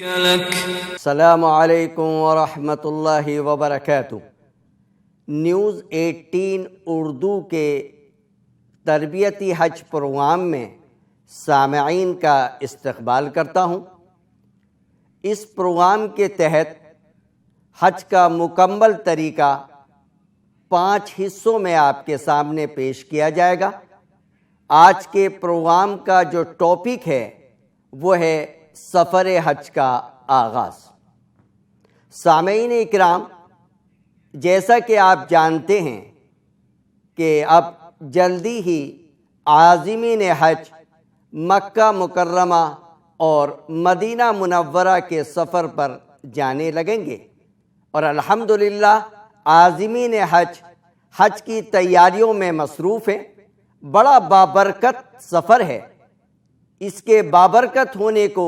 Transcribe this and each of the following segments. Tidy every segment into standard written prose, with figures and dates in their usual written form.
السلام علیکم ورحمۃ اللہ وبرکاتہ۔ نیوز 18 اردو کے تربیتی حج پروگرام میں سامعین کا استقبال کرتا ہوں۔ اس پروگرام کے تحت حج کا مکمل طریقہ 5 حصوں میں آپ کے سامنے پیش کیا جائے گا۔ آج کے پروگرام کا جو ٹاپک ہے وہ ہے سفر حج کا آغاز۔ سامعین اکرام، جیسا کہ آپ جانتے ہیں کہ اب جلدی ہی عازمین حج مکہ مکرمہ اور مدینہ منورہ کے سفر پر جانے لگیں گے، اور الحمدللہ عازمین حج کی تیاریوں میں مصروف ہیں۔ بڑا بابرکت سفر ہے۔ اس کے بابرکت ہونے کو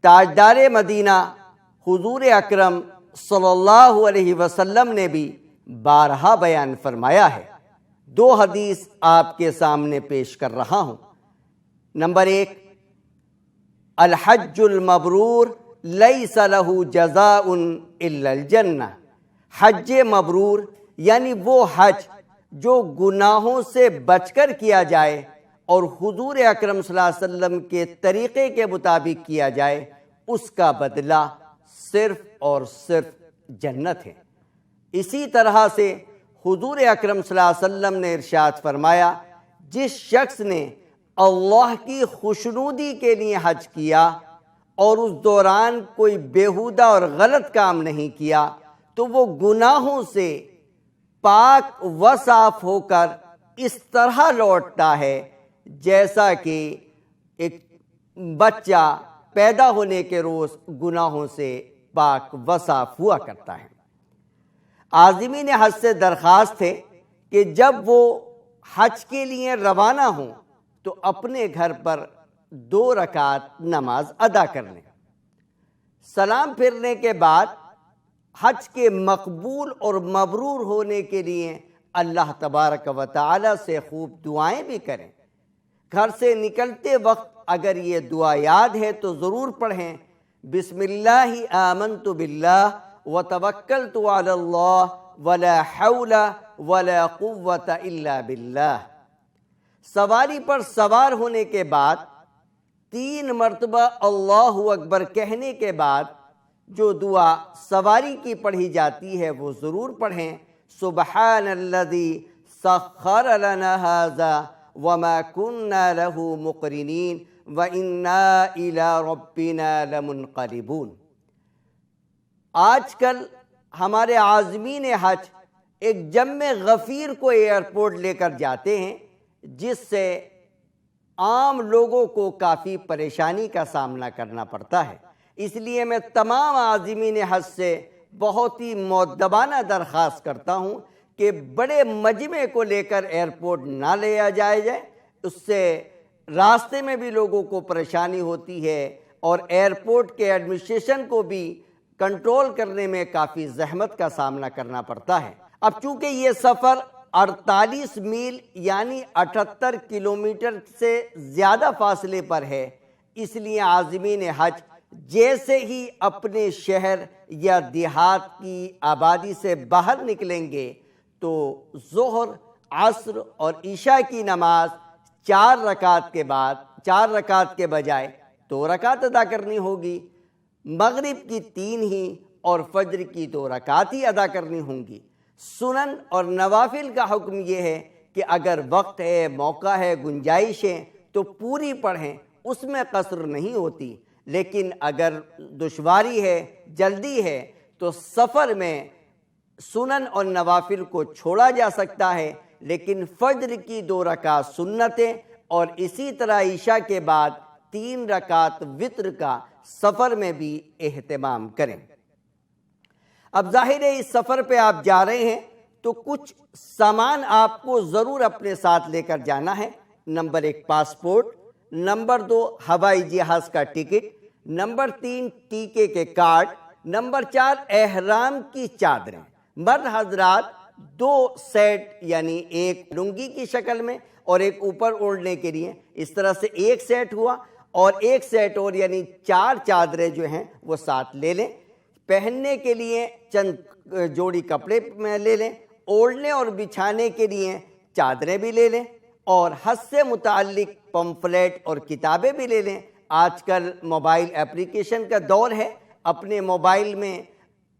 تاجدار مدینہ حضور اکرم صلی اللہ علیہ وسلم نے بھی بارہا بیان فرمایا ہے۔ 2 حدیث آپ کے سامنے پیش کر رہا ہوں۔ نمبر 1، الحج المبرور لیس لہ جزاء الا الجنہ۔ حج مبرور یعنی وہ حج جو گناہوں سے بچ کر کیا جائے اور حضور اکرم صلی اللہ علیہ وسلم کے طریقے کے مطابق کیا جائے، اس کا بدلہ صرف اور صرف جنت ہے۔ اسی طرح سے حضور اکرم صلی اللہ علیہ وسلم نے ارشاد فرمایا، جس شخص نے اللہ کی خوشنودی کے لیے حج کیا اور اس دوران کوئی بیہودہ اور غلط کام نہیں کیا، تو وہ گناہوں سے پاک و صاف ہو کر اس طرح لوٹتا ہے جیسا کہ ایک بچہ پیدا ہونے کے روز گناہوں سے پاک و صاف ہوا کرتا ہے۔ عازمین حج سے درخواست ہے کہ جب وہ حج کے لیے روانہ ہوں تو اپنے گھر پر 2 رکعت نماز ادا کر لیں۔ سلام پھرنے کے بعد حج کے مقبول اور مبرور ہونے کے لیے اللہ تبارک و تعالی سے خوب دعائیں بھی کریں۔ گھر سے نکلتے وقت اگر یہ دعا یاد ہے تو ضرور پڑھیں، بسم اللہ آمنت باللہ وتوکلت علی اللہ ولا حول ولا قوت الا باللہ۔ سواری پر سوار ہونے کے بعد 3 مرتبہ اللہ اکبر کہنے کے بعد جو دعا سواری کی پڑھی جاتی ہے وہ ضرور پڑھیں، سبحان الذی سخر لنا ھذا وما كنا له مقرنین وَإِنَّا إِلَىٰ رَبِّنَا لَمُنْقَلِبُونَ۔ آج کل ہمارے عازمین حج ایک جم غفیر کو ایئرپورٹ لے کر جاتے ہیں، جس سے عام لوگوں کو کافی پریشانی کا سامنا کرنا پڑتا ہے۔ اس لیے میں تمام عازمین حج سے بہت ہی مؤدبانہ درخواست کرتا ہوں کہ بڑے مجمع کو لے کر ایئرپورٹ نہ لے جائے، اس سے راستے میں بھی لوگوں کو پریشانی ہوتی ہے اور ایئرپورٹ کے ایڈمنسٹریشن کو بھی کنٹرول کرنے میں کافی زحمت کا سامنا کرنا پڑتا ہے۔ اب چونکہ یہ سفر 48 میل یعنی 78 کلومیٹر سے زیادہ فاصلے پر ہے، اس لیے عازمین حج جیسے ہی اپنے شہر یا دیہات کی آبادی سے باہر نکلیں گے تو ظہر، عصر اور عشاء کی نماز 4 رکعت کے بجائے 2 رکعت ادا کرنی ہوگی، مغرب کی 3 ہی اور فجر کی 2 رکعت ہی ادا کرنی ہوں گی۔ سنن اور نوافل کا حکم یہ ہے کہ اگر وقت ہے، موقع ہے، گنجائش ہے تو پوری پڑھیں، اس میں قصر نہیں ہوتی۔ لیکن اگر دشواری ہے، جلدی ہے تو سفر میں سنن اور نوافل کو چھوڑا جا سکتا ہے، لیکن فجر کی 2 رکعت سنتیں اور اسی طرح عشاء کے بعد 3 رکعت وتر کا سفر میں بھی اہتمام کریں۔ اب ظاہر ہے اس سفر پہ آپ جا رہے ہیں تو کچھ سامان آپ کو ضرور اپنے ساتھ لے کر جانا ہے۔ نمبر 1 پاسپورٹ، نمبر 2 ہوائی جہاز کا ٹکٹ، نمبر 3 ٹیکے کے کارڈ، نمبر 4 احرام کی چادریں۔ مرد حضرات 2 سیٹ یعنی ایک لنگی کی شکل میں اور ایک اوپر اوڑھنے کے لیے، اس طرح سے 1 سیٹ ہوا، اور ایک سیٹ اور یعنی 4 چادریں جو ہیں وہ ساتھ لے لیں۔ پہننے کے لیے چند جوڑی کپڑے میں لے لیں، اوڑھنے اور بچھانے کے لیے چادریں بھی لے لیں، اور حج سے متعلق پمفلیٹ اور کتابیں بھی لے لیں۔ آج کل موبائل اپلیکیشن کا دور ہے، اپنے موبائل میں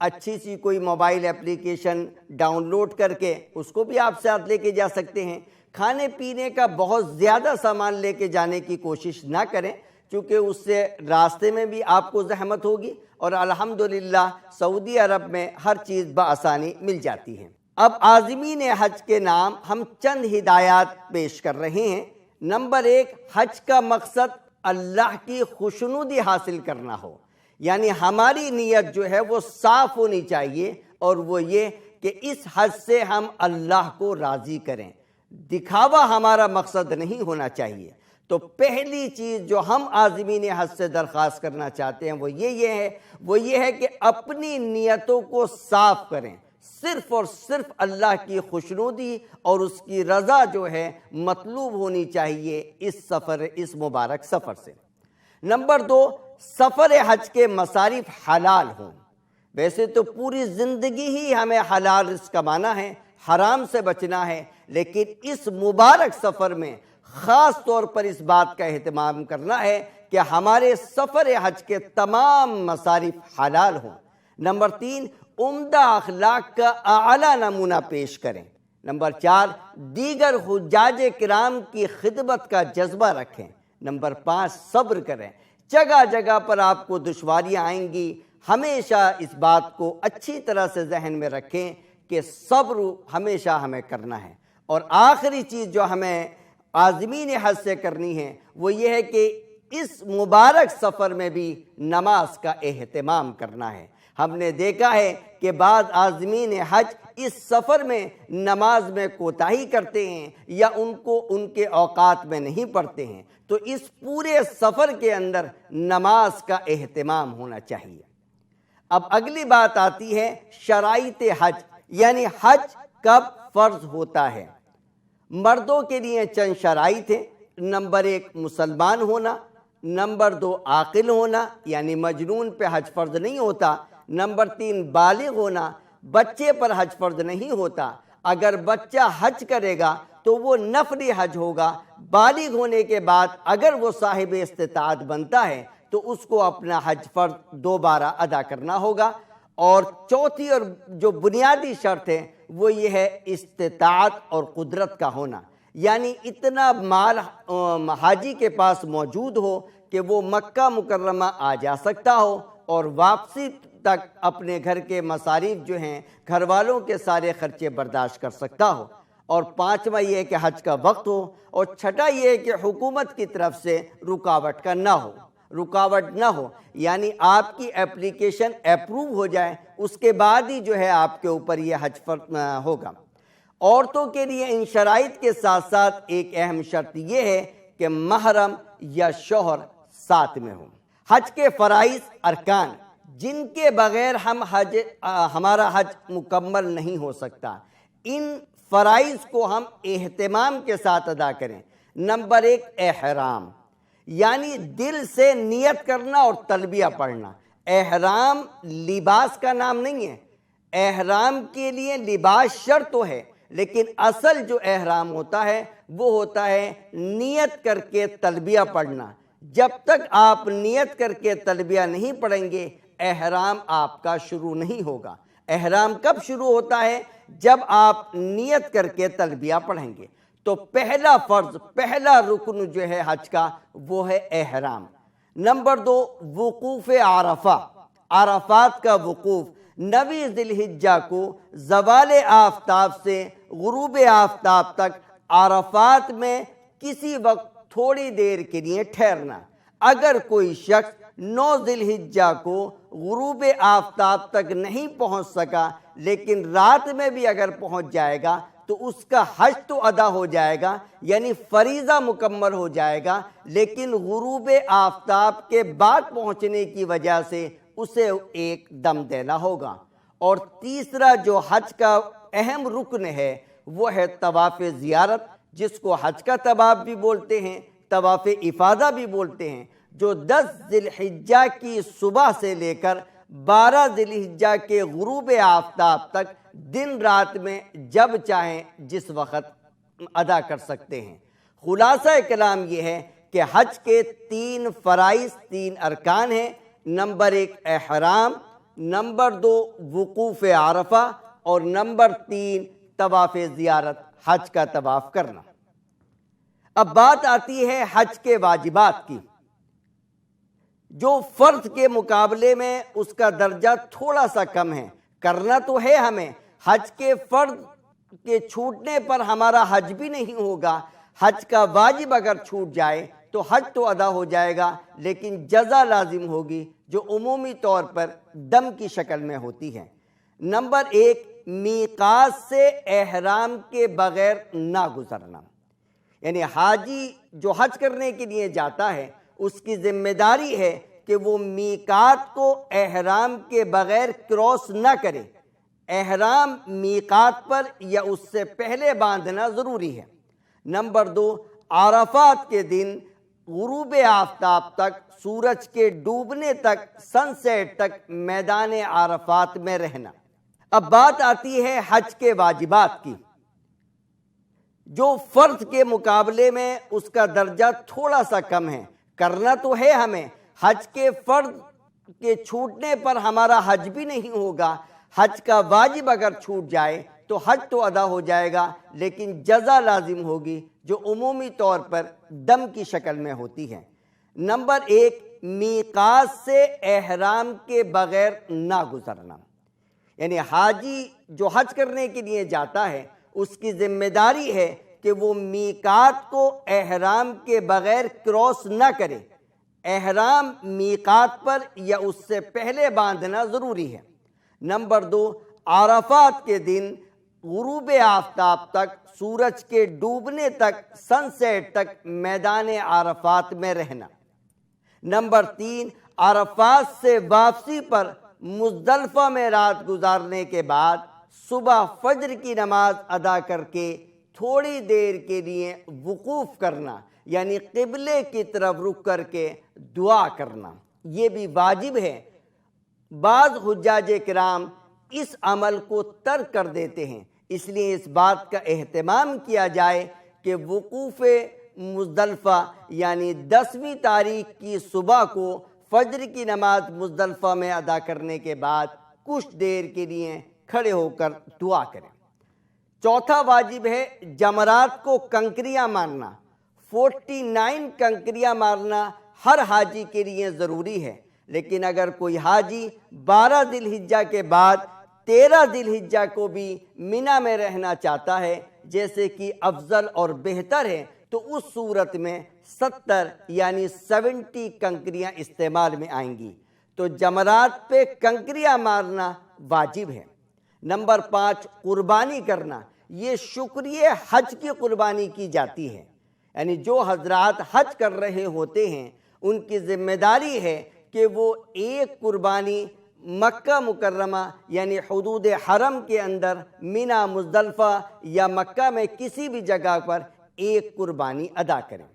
اچھی سی کوئی موبائل اپلیکیشن ڈاؤن لوڈ کر کے اس کو بھی آپ ساتھ لے کے جا سکتے ہیں۔ کھانے پینے کا بہت زیادہ سامان لے کے جانے کی کوشش نہ کریں، چونکہ اس سے راستے میں بھی آپ کو زحمت ہوگی، اور الحمدللہ سعودی عرب میں ہر چیز بآسانی مل جاتی ہے۔ اب عازمین حج کے نام ہم چند ہدایات پیش کر رہے ہیں۔ نمبر 1، حج کا مقصد اللہ کی خوشنودی حاصل کرنا ہو، یعنی ہماری نیت جو ہے وہ صاف ہونی چاہیے، اور وہ یہ کہ اس حج سے ہم اللہ کو راضی کریں۔ دکھاوا ہمارا مقصد نہیں ہونا چاہیے۔ تو پہلی چیز جو ہم عازمین حج سے درخواست کرنا چاہتے ہیں وہ یہ ہے کہ اپنی نیتوں کو صاف کریں، صرف اور صرف اللہ کی خوشنودی اور اس کی رضا جو ہے مطلوب ہونی چاہیے اس مبارک سفر سے۔ نمبر 2، سفر حج کے مصارف حلال ہوں۔ ویسے تو پوری زندگی ہی ہمیں حلال رزق کمانا ہے، حرام سے بچنا ہے، لیکن اس مبارک سفر میں خاص طور پر اس بات کا اہتمام کرنا ہے کہ ہمارے سفر حج کے تمام مصارف حلال ہوں۔ نمبر 3، عمدہ اخلاق کا اعلیٰ نمونہ پیش کریں۔ نمبر 4، دیگر حجاج کرام کی خدمت کا جذبہ رکھیں۔ نمبر 5، صبر کریں۔ جگہ جگہ پر آپ کو دشواریاں آئیں گی، ہمیشہ اس بات کو اچھی طرح سے ذہن میں رکھیں کہ صبر ہمیشہ ہمیں کرنا ہے۔ اور آخری چیز جو ہمیں عازمین حج سے کرنی ہے وہ یہ ہے کہ اس مبارک سفر میں بھی نماز کا اہتمام کرنا ہے۔ ہم نے دیکھا ہے کہ بعض عازمین حج اس سفر میں نماز میں کوتاہی کرتے ہیں یا ان کے اوقات میں نہیں پڑھتے ہیں، تو اس پورے سفر کے اندر نماز کا اہتمام ہونا چاہیے۔ اب اگلی بات آتی ہے شرائط حج، یعنی حج کب فرض ہوتا ہے۔ مردوں کے لیے چند شرائط ہیں۔ نمبر 1، مسلمان ہونا۔ نمبر 2، عاقل ہونا، یعنی مجنون پہ حج فرض نہیں ہوتا۔ نمبر 3، بالغ ہونا، بچے پر حج فرض نہیں ہوتا۔ اگر بچہ حج کرے گا تو وہ نفلی حج ہوگا۔ بالغ ہونے کے بعد اگر وہ صاحب استطاعت بنتا ہے تو اس کو اپنا حج فرض دوبارہ ادا کرنا ہوگا۔ اور چوتھی اور جو بنیادی شرط ہے وہ یہ ہے استطاعت اور قدرت کا ہونا، یعنی اتنا مال حاجی کے پاس موجود ہو کہ وہ مکہ مکرمہ آ جا سکتا ہو اور واپسی تک اپنے گھر کے مصارف جو ہیں، گھر والوں کے سارے خرچے برداشت کر سکتا ہو۔ اور 5واں یہ ہے کہ حج کا وقت ہو، اور 6واں یہ ہے کہ حکومت کی طرف سے رکاوٹ نہ ہو، یعنی آپ کی اپلیکیشن اپروو ہو جائے، اس کے بعد ہی جو ہے آپ کے اوپر یہ حج فرض ہوگا۔ عورتوں کے لیے ان شرائط کے ساتھ ساتھ ایک اہم شرط یہ ہے کہ محرم یا شوہر ساتھ میں ہوں۔ حج کے فرائض ارکان جن کے بغیر ہمارا حج مکمل نہیں ہو سکتا، ان فرائض کو ہم اہتمام کے ساتھ ادا کریں۔ نمبر 1، احرام، یعنی دل سے نیت کرنا اور تلبیہ پڑھنا۔ احرام لباس کا نام نہیں ہے، احرام کے لیے لباس شرط تو ہے، لیکن اصل جو احرام ہوتا ہے وہ ہوتا ہے نیت کر کے تلبیہ پڑھنا۔ جب تک آپ نیت کر کے تلبیہ نہیں پڑھیں گے احرام آپ کا شروع نہیں ہوگا۔ احرام کب شروع ہوتا ہے؟ جب آپ نیت کر کے تلبیہ پڑھیں گے۔ تو پہلا فرض، پہلا رکن جو ہے حج کا وہ ہے احرام۔ نمبر 2، وقوف عرفہ، عرفات کا وقوف 9 ذی الحجہ کو زوال آفتاب سے غروب آفتاب تک عرفات میں کسی وقت تھوڑی دیر کے لیے ٹھہرنا۔ اگر کوئی شخص 9 ذی الحجہ کو غروب آفتاب تک نہیں پہنچ سکا لیکن رات میں بھی اگر پہنچ جائے گا تو اس کا حج تو ادا ہو جائے گا، یعنی فریضہ مکمل ہو جائے گا، لیکن غروب آفتاب کے بعد پہنچنے کی وجہ سے اسے ایک دم دینا ہوگا۔ اور تیسرا جو حج کا اہم رکن ہے وہ ہے طواف زیارت، جس کو حج کا طواف بھی بولتے ہیں، طواف افاضہ بھی بولتے ہیں۔ جو 10 ذی الحجہ کی صبح سے لے کر 12 ذی الحجہ کے غروب آفتاب تک دن رات میں جب چاہیں جس وقت ادا کر سکتے ہیں۔ خلاصہ کلام یہ ہے کہ حج کے 3 فرائض، 3 ارکان ہیں۔ نمبر 1 احرام، نمبر 2 وقوف عرفہ، اور نمبر 3 طواف زیارت، حج کا طواف کرنا۔ اب بات آتی ہے حج کے واجبات کی، جو فرض کے مقابلے میں اس کا درجہ تھوڑا سا کم ہے۔ کرنا تو ہے ہمیں، حج کے فرض کے چھوٹنے پر ہمارا حج بھی نہیں ہوگا۔ حج کا واجب اگر چھوٹ جائے تو حج تو ادا ہو جائے گا، لیکن جزا لازم ہوگی، جو عمومی طور پر دم کی شکل میں ہوتی ہے۔ نمبر 1 میقات سے احرام کے بغیر نہ گزرنا، یعنی حاجی جو حج کرنے کے لیے جاتا ہے اس کی ذمہ داری ہے کہ وہ میقات کو احرام کے بغیر کراس نہ کرے۔ احرام میقات پر یا اس سے پہلے باندھنا ضروری ہے۔ نمبر 2 عرفات کے دن غروب آفتاب تک، سورج کے ڈوبنے تک، سن سیٹ تک میدان عرفات میں رہنا۔ اب بات آتی ہے حج کے واجبات کی، جو فرض کے مقابلے میں اس کا درجہ تھوڑا سا کم ہے۔ کرنا تو ہے ہمیں، حج کے فرض کے چھوٹنے پر ہمارا حج بھی نہیں ہوگا۔ حج کا واجب اگر چھوٹ جائے تو حج تو ادا ہو جائے گا، لیکن جزا لازم ہوگی، جو عمومی طور پر دم کی شکل میں ہوتی ہے۔ نمبر 1 میقات سے احرام کے بغیر نہ گزرنا، یعنی حاجی جو حج کرنے کے لیے جاتا ہے اس کی ذمہ داری ہے کہ وہ میقات کو احرام کے بغیر کراس نہ کرے۔ احرام میقات پر یا اس سے پہلے باندھنا ضروری ہے۔ نمبر 2 عرفات کے دن غروب آفتاب تک، سورج کے ڈوبنے تک، سن سیٹ تک میدان عرفات میں رہنا۔ نمبر 3 عرفات سے واپسی پر مزدلفہ میں رات گزارنے کے بعد صبح فجر کی نماز ادا کر کے تھوڑی دیر کے لیے وقوف کرنا، یعنی قبلے کی طرف رک کر کے دعا کرنا، یہ بھی واجب ہے۔ بعض حجاج کرام اس عمل کو ترک کر دیتے ہیں، اس لیے اس بات کا اہتمام کیا جائے کہ وقوف مزدلفہ یعنی 10ویں تاریخ کی صبح کو فجر کی نماز مزدلفہ میں ادا کرنے کے بعد کچھ دیر کے لیے کھڑے ہو کر دعا کریں۔ چوتھا واجب ہے جمرات کو کنکریاں مارنا۔ 49 کنکریاں مارنا ہر حاجی کے لیے ضروری ہے، لیکن اگر کوئی حاجی 12 ذی الحجہ کے بعد 13 ذی الحجہ کو بھی منی میں رہنا چاہتا ہے، جیسے کہ افضل اور بہتر ہے، تو اس صورت میں 70 یعنی 70 کنکریاں استعمال میں آئیں گی۔ تو جمرات پہ کنکریاں مارنا واجب ہے۔ نمبر 5 قربانی کرنا، یہ شکریہ حج کی قربانی کی جاتی ہے، یعنی جو حضرات حج کر رہے ہوتے ہیں ان کی ذمہ داری ہے کہ وہ ایک قربانی مکہ مکرمہ یعنی حدود حرم کے اندر منی، مزدلفہ یا مکہ میں کسی بھی جگہ پر ایک قربانی ادا کریں۔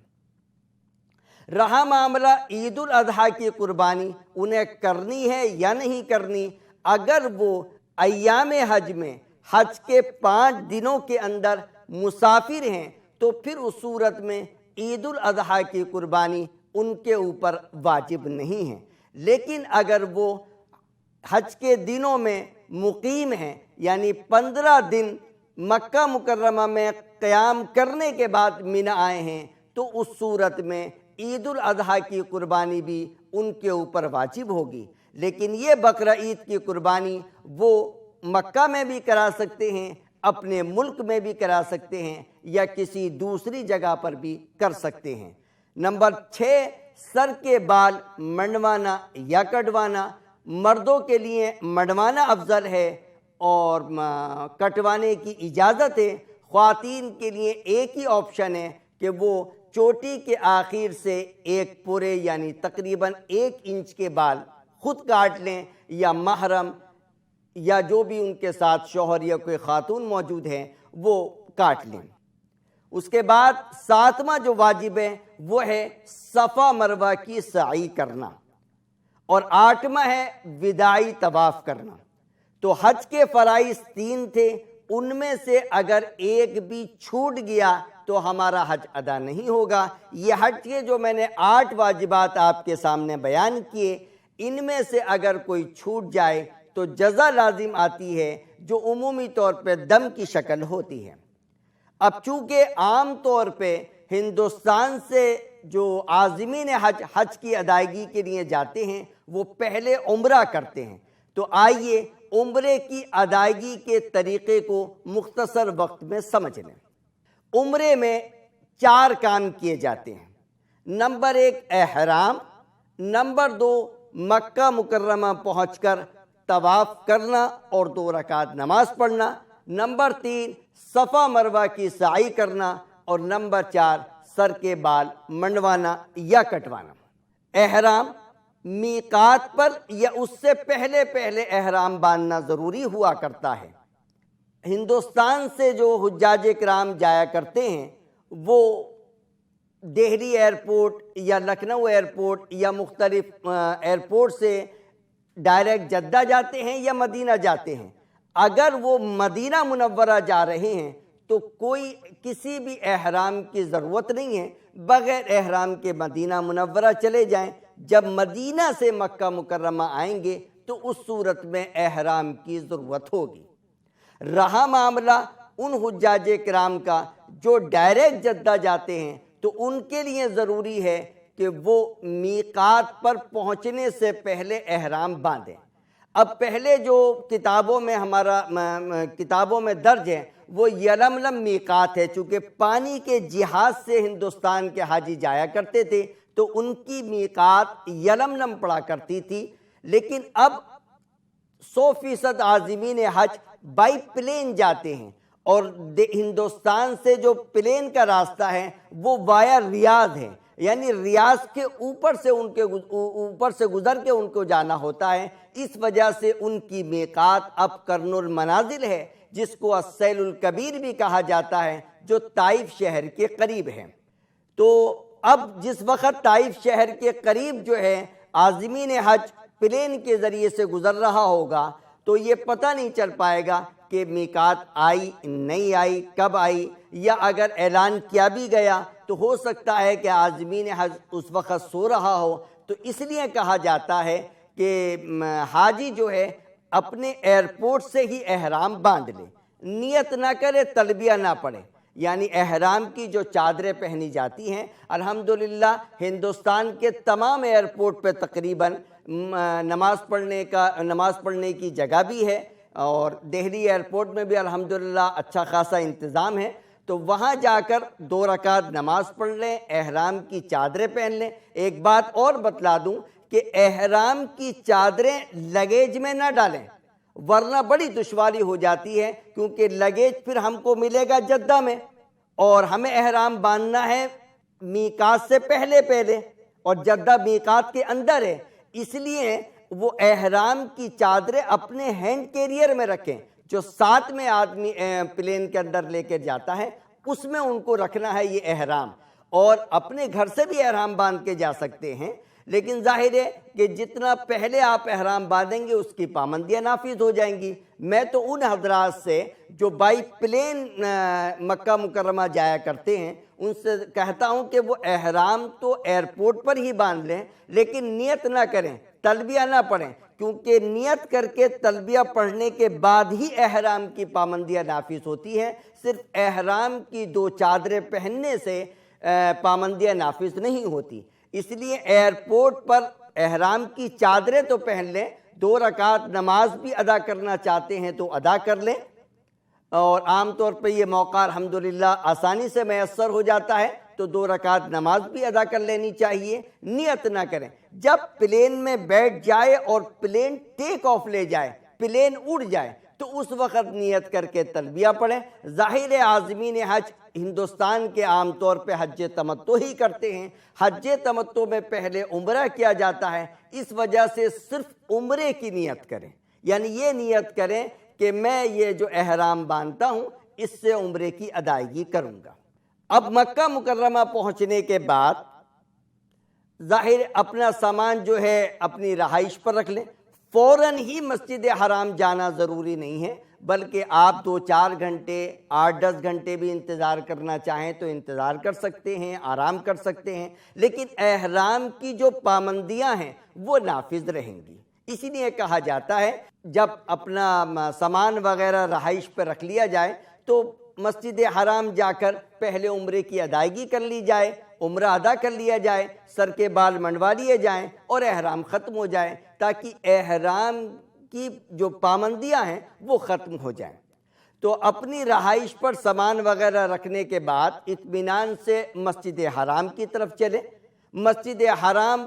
رہا معاملہ عید الاضحیٰ کی قربانی، انہیں کرنی ہے یا نہیں کرنی، اگر وہ ایام حج میں حج کے 5 دنوں کے اندر مسافر ہیں تو پھر اس صورت میں عید الاضحیٰ کی قربانی ان کے اوپر واجب نہیں ہے۔ لیکن اگر وہ حج کے دنوں میں مقیم ہیں، یعنی 15 دن مکہ مکرمہ میں قیام کرنے کے بعد منی آئے ہیں، تو اس صورت میں عید الاضحیٰ کی قربانی بھی ان کے اوپر واجب ہوگی۔ لیکن یہ بقرہ عید کی قربانی وہ مکہ میں بھی کرا سکتے ہیں، اپنے ملک میں بھی کرا سکتے ہیں، یا کسی دوسری جگہ پر بھی کر سکتے ہیں۔ نمبر 6 سر کے بال منڈوانا یا کٹوانا۔ مردوں کے لیے منڈوانا افضل ہے اور کٹوانے کی اجازت ہے۔ خواتین کے لیے ایک ہی آپشن ہے کہ وہ چوٹی کے آخر سے ایک پورے یعنی تقریباً 1 انچ کے بال خود کاٹ لیں، یا محرم یا جو بھی ان کے ساتھ شوہر یا کوئی خاتون موجود ہے وہ کاٹ لیں۔ اس کے بعد ساتواں جو واجب ہے وہ ہے صفا مروہ کی سعی کرنا، اور آٹھواں ہے وداعی طواف کرنا۔ تو حج کے فرائض 3 تھے، ان میں سے اگر ایک بھی چھوٹ گیا تو ہمارا حج ادا نہیں ہوگا۔ یہ حج کے جو میں نے 8 واجبات آپ کے سامنے بیان کیے، ان میں سے اگر کوئی چھوٹ جائے تو جزا لازم آتی ہے، جو عمومی طور پہ دم کی شکل ہوتی ہے۔ اب چونکہ عام طور پہ ہندوستان سے جو عازمین حج کی ادائیگی کے لیے جاتے ہیں وہ پہلے عمرہ کرتے ہیں، تو آئیے عمرے کی ادائیگی کے طریقے کو مختصر وقت میں سمجھ لیں۔ عمرے میں 4 کام کیے جاتے ہیں۔ نمبر 1 احرام، نمبر 2 مکہ مکرمہ پہنچ کر طواف کرنا اور 2 رکعت نماز پڑھنا، نمبر 3 صفا مروہ کی سعی کرنا، اور نمبر 4 سر کے بال منڈوانا یا کٹوانا۔ احرام، میقات پر یا اس سے پہلے احرام باندھنا ضروری ہوا کرتا ہے۔ ہندوستان سے جو حجاج کرام جایا کرتے ہیں وہ دہلی ایئرپورٹ یا لکھنؤ ایئرپورٹ یا مختلف ایئرپورٹ سے ڈائریکٹ جدہ جاتے ہیں یا مدینہ جاتے ہیں۔ اگر وہ مدینہ منورہ جا رہے ہیں تو کسی بھی احرام کی ضرورت نہیں ہے، بغیر احرام کے مدینہ منورہ چلے جائیں۔ جب مدینہ سے مکہ مکرمہ آئیں گے تو اس صورت میں احرام کی ضرورت ہوگی۔ رہا معاملہ ان حجاج کرام کا جو ڈائریکٹ جدہ جاتے ہیں تو ان کے لیے ضروری ہے کہ وہ میقات پر پہنچنے سے پہلے احرام باندھیں۔ اب پہلے جو کتابوں میں درج ہے وہ یلملم میقات ہے، چونکہ پانی کے جہاز سے ہندوستان کے حاجی جایا کرتے تھے تو ان کی میقات یلملم پڑا کرتی تھی، لیکن اب 100% عازمین حج بائی پلین جاتے ہیں، اور ہندوستان سے جو پلین کا راستہ ہے وہ وایا ریاض ہے، یعنی ریاض کے اوپر سے گزر کے ان کو جانا ہوتا ہے۔ اس وجہ سے ان کی میقات اب قرن المنازل ہے، جس کو السیل الکبیر بھی کہا جاتا ہے، جو طائف شہر کے قریب ہے۔ تو اب جس وقت طائف شہر کے قریب جو ہے عازمین حج پلین کے ذریعے سے گزر رہا ہوگا تو یہ پتہ نہیں چل پائے گا کہ میقات آئی نہیں آئی، کب آئی، یا اگر اعلان کیا بھی گیا تو ہو سکتا ہے کہ عازمین حج اس وقت سو رہا ہو۔ تو اس لیے کہا جاتا ہے کہ حاجی جو ہے اپنے ایئرپورٹ سے ہی احرام باندھ لے، نیت نہ کرے، تلبیہ نہ پڑھے۔ یعنی احرام کی جو چادریں پہنی جاتی ہیں، الحمدللہ ہندوستان کے تمام ایئرپورٹ پہ تقریباً نماز پڑھنے کی جگہ بھی ہے، اور دہلی ایئرپورٹ میں بھی الحمدللہ اچھا خاصا انتظام ہے، تو وہاں جا کر 2 رکعت نماز پڑھ لیں، احرام کی چادریں پہن لیں۔ ایک بات اور بتلا دوں کہ احرام کی چادریں لگیج میں نہ ڈالیں، ورنہ بڑی دشواری ہو جاتی ہے، کیونکہ لگیج پھر ہم کو ملے گا جدہ میں، اور ہمیں احرام باندھنا ہے میقات سے پہلے، اور جدہ میقات کے اندر ہے۔ اس لیے وہ احرام کی چادریں اپنے ہینڈ کیریئر میں رکھیں، جو ساتھ میں آدمی پلین کے اندر لے کے جاتا ہے اس میں ان کو رکھنا ہے یہ احرام، اور اپنے گھر سے بھی احرام باندھ کے جا سکتے ہیں، لیکن ظاہر ہے کہ جتنا پہلے آپ احرام باندھیں گے اس کی پابندیاں نافذ ہو جائیں گی۔ میں تو ان حضرات سے جو بائی پلین مکہ مکرمہ جایا کرتے ہیں ان سے کہتا ہوں کہ وہ احرام تو ایئرپورٹ پر ہی باندھ لیں، لیکن نیت نہ کریں، تلبیہ نہ پڑھیں، کیونکہ نیت کر کے تلبیہ پڑھنے کے بعد ہی احرام کی پابندیاں نافذ ہوتی ہیں۔ صرف احرام کی 2 چادریں پہننے سے پابندیاں نافذ نہیں ہوتی۔ اس لیے ایئرپورٹ پر احرام کی چادریں تو پہن لیں، 2 رکعت نماز بھی ادا کرنا چاہتے ہیں تو ادا کر لیں، اور عام طور پہ یہ موقع الحمدللہ آسانی سے میسر ہو جاتا ہے تو 2 رکعت نماز بھی ادا کر لینی چاہیے۔ نیت نہ کریں، جب پلین میں بیٹھ جائے اور پلین ٹیک آف لے جائے، پلین اڑ جائے تو اس وقت نیت کر کے تلبیہ پڑھیں۔ ظاہر عازمین حج ہندوستان کے عام طور پہ حج تمتع ہی کرتے ہیں، حج تمتع میں پہلے عمرہ کیا جاتا ہے، اس وجہ سے صرف عمرے کی نیت کریں، یعنی یہ نیت کریں کہ میں یہ جو احرام باندھتا ہوں اس سے عمرے کی ادائیگی کروں گا۔ اب مکہ مکرمہ پہنچنے کے بعد ظاہر اپنا سامان جو ہے اپنی رہائش پر رکھ لیں، فوراً ہی مسجد حرام جانا ضروری نہیں ہے، بلکہ آپ 2-4 گھنٹے 8-10 گھنٹے بھی انتظار کرنا چاہیں تو انتظار کر سکتے ہیں، آرام کر سکتے ہیں، لیکن احرام کی جو پابندیاں ہیں وہ نافذ رہیں گی۔ اسی لیے کہا جاتا ہے جب اپنا سامان وغیرہ رہائش پہ رکھ لیا جائے تو مسجد حرام جا کر پہلے عمرے کی ادائیگی کر لی جائے، عمرہ ادا کر لیا جائے، سر کے بال منڈوا لیے جائیں اور احرام ختم ہو جائے، تاکہ احرام کی جو پابندیاں ہیں وہ ختم ہو جائیں۔ تو اپنی رہائش پر سامان وغیرہ رکھنے کے بعد اطمینان سے مسجد حرام کی طرف چلیں۔ مسجد حرام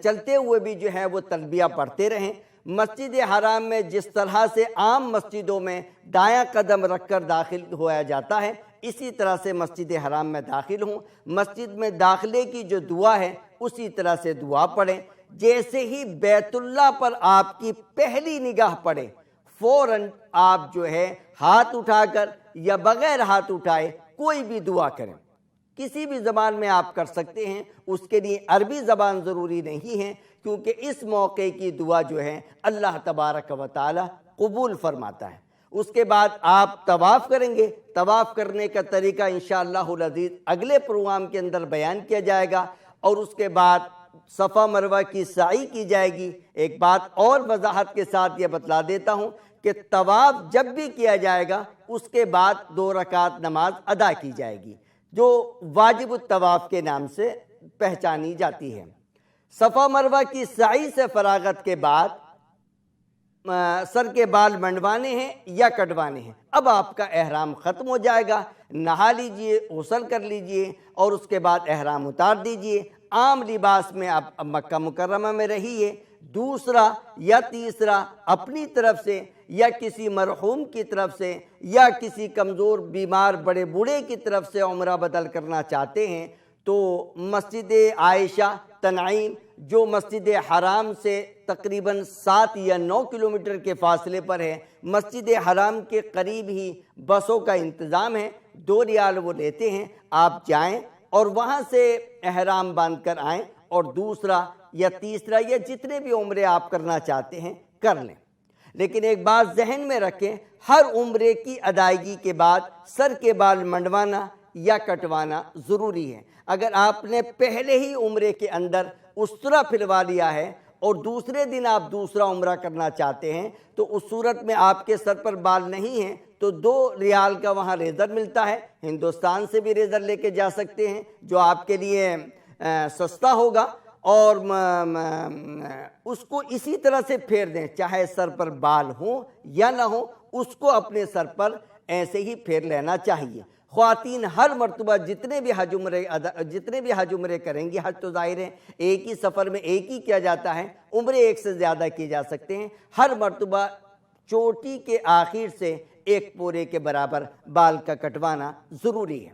چلتے ہوئے بھی جو ہے وہ تلبیہ پڑھتے رہیں۔ مسجد حرام میں جس طرح سے عام مسجدوں میں دایاں قدم رکھ کر داخل ہوا جاتا ہے، اسی طرح سے مسجد حرام میں داخل ہوں۔ مسجد میں داخلے کی جو دعا ہے اسی طرح سے دعا پڑھیں۔ جیسے ہی بیت اللہ پر آپ کی پہلی نگاہ پڑے، فوراً آپ جو ہے ہاتھ اٹھا کر یا بغیر ہاتھ اٹھائے کوئی بھی دعا کریں۔ کسی بھی زبان میں آپ کر سکتے ہیں، اس کے لیے عربی زبان ضروری نہیں ہے، کیونکہ اس موقع کی دعا جو ہے اللہ تبارک و تعالی قبول فرماتا ہے۔ اس کے بعد آپ طواف کریں گے۔ طواف کرنے کا طریقہ انشاءاللہ العزیز اگلے پروگرام کے اندر بیان کیا جائے گا، اور اس کے بعد صفا مروہ کی سعی کی جائے گی۔ ایک بات اور وضاحت کے ساتھ یہ بتلا دیتا ہوں کہ طواف جب بھی کیا جائے گا اس کے بعد 2 رکعت نماز ادا کی جائے گی، جو واجب الطواف کے نام سے پہچانی جاتی ہے۔ صفا مروہ کی سعی سے فراغت کے بعد سر کے بال منڈوانے ہیں یا کٹوانے ہیں۔ اب آپ کا احرام ختم ہو جائے گا، نہا لیجئے، غسل کر لیجئے اور اس کے بعد احرام اتار دیجئے۔ عام لباس میں آپ مکہ مکرمہ میں رہیے۔ دوسرا یا تیسرا اپنی طرف سے یا کسی مرحوم کی طرف سے یا کسی کمزور بیمار بڑے بوڑھے کی طرف سے عمرہ بدل کرنا چاہتے ہیں تو مسجد عائشہ تنعیم، جو مسجد حرام سے تقریباً 7 یا 9 کلومیٹر کے فاصلے پر ہے، مسجد حرام کے قریب ہی بسوں کا انتظام ہے، 2 ریال وہ لیتے ہیں۔ آپ جائیں اور وہاں سے احرام باندھ کر آئیں، اور دوسرا یا تیسرا یا جتنے بھی عمرے آپ کرنا چاہتے ہیں کر لیں۔ لیکن ایک بات ذہن میں رکھیں، ہر عمرے کی ادائیگی کے بعد سر کے بال منڈوانا یا کٹوانا ضروری ہے۔ اگر آپ نے پہلے ہی عمرے کے اندر اسطورہ پھلوا لیا ہے اور دوسرے دن آپ دوسرا عمرہ کرنا چاہتے ہیں تو اس صورت میں آپ کے سر پر بال نہیں ہیں تو 2 ریال کا وہاں ریزر ملتا ہے، ہندوستان سے بھی ریزر لے کے جا سکتے ہیں جو آپ کے لیے سستا ہوگا، اور اس کو اسی طرح سے پھیر دیں، چاہے سر پر بال ہوں یا نہ ہوں، اس کو اپنے سر پر ایسے ہی پھیر لینا چاہیے۔ خواتین ہر مرتبہ جتنے بھی حج عمرے کریں گی، حج تو ظاہر ہے ایک ہی سفر میں ایک ہی کیا جاتا ہے، عمرے ایک سے زیادہ کیے جا سکتے ہیں، ہر مرتبہ چوٹی کے آخر سے 1 پورے کے برابر بال کا کٹوانا ضروری ہے۔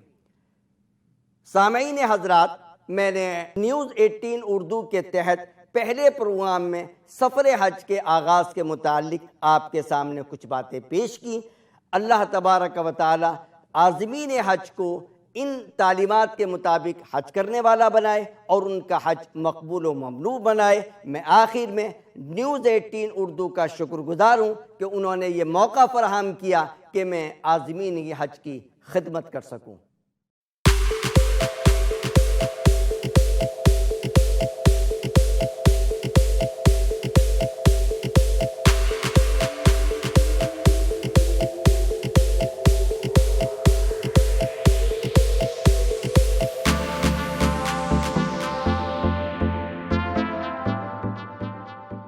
سامعین حضرات، میں نے نیوز 18 اردو کے تحت پہلے پروگرام میں سفر حج کے آغاز کے متعلق آپ کے سامنے کچھ باتیں پیش کی۔ اللہ تبارک و تعالی عازمین حج کو ان تعلیمات کے مطابق حج کرنے والا بنائے اور ان کا حج مقبول و ممنوع بنائے۔ میں آخر میں نیوز 18 اردو کا شکر گزار ہوں کہ انہوں نے یہ موقع فراہم کیا کہ میں عازمین حج کی خدمت کر سکوں۔